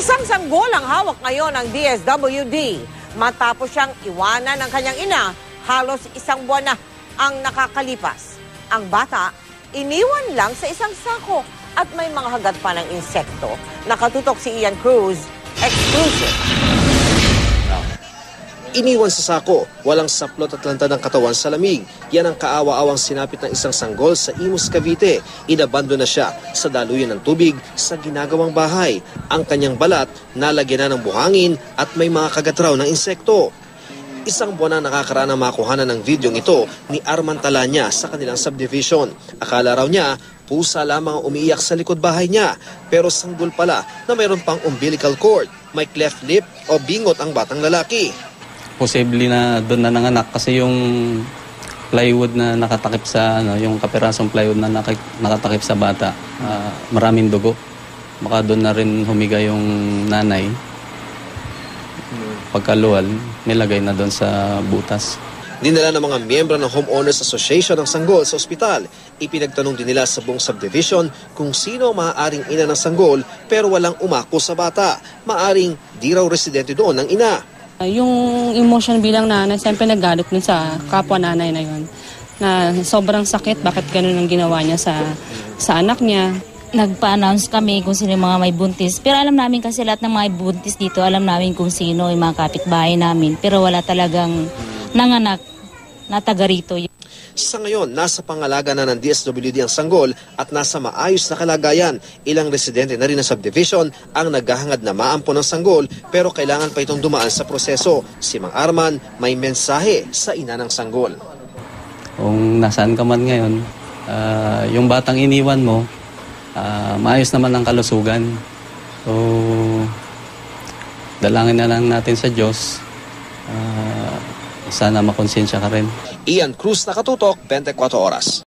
Isang sanggol ang hawak ngayon ng DSWD matapos siyang iwanan ng kanyang ina. Halos isang buwan na ang nakakalipas. Ang bata, iniwan lang sa isang sako at may mga hagat pa ng insekto. Nakatutok si Ian Cruz, exclusive. Iniwan sa sako, walang saplot at lanta ng katawan sa lamig. Yan ang kaawa-awang sinapit ng isang sanggol sa Imus, Cavite. Inabando na siya sa daluyan ng tubig sa ginagawang bahay. Ang kanyang balat nalagyan na ng buhangin at may mga kagat raw ng insekto. Isang buwan na nakakaraan ang makuhanan ng videong ito ni Arman Talanya sa kanilang subdivision. Akala raw niya, pusa lamang ang umiiyak sa likod bahay niya. Pero sanggol pala na mayroon pang umbilical cord, may cleft lip o bingot ang batang lalaki. Posible na doon na nanganak kasi yung plywood na nakatakip sa yung kapirasong plywood na nakatakip sa bata, maraming dugo. Baka doon na rin humiga yung nanay. Pagkaluwal, nilagay na doon sa butas. Dinala ng mga miyembro ng Homeowners Association ng sanggol sa ospital. Ipinagtanong din nila sa buong subdivision kung sino maaaring ina ng sanggol pero walang umako sa bata. Maaring di raw residente doon ng ina. Yung emotion bilang nanay, siyempre nagalit nun sa kapwa nanay na yun. Na sobrang sakit, bakit ganun ang ginawa niya sa anak niya. Nagpa-announce kami kung sino yung mga may buntis. Pero alam namin kasi lahat ng mga buntis dito, alam namin kung sino yung mga kapitbahay namin. Pero wala talagang nanganak na taga rito. Sa ngayon, nasa pangalaga na ng DSWD ang sanggol at nasa maayos na kalagayan. Ilang residente na rin ng subdivision ang naghahangad na maampon ng sanggol pero kailangan pa itong dumaan sa proseso. Si Mang Arman may mensahe sa ina ng sanggol. Kung nasaan ka man ngayon, yung batang iniwan mo, maayos naman ang kalusugan. So, dalangin na lang natin sa Diyos. Sana makonsensya ka rin. Ian Cruz, nakatutok, 24 oras.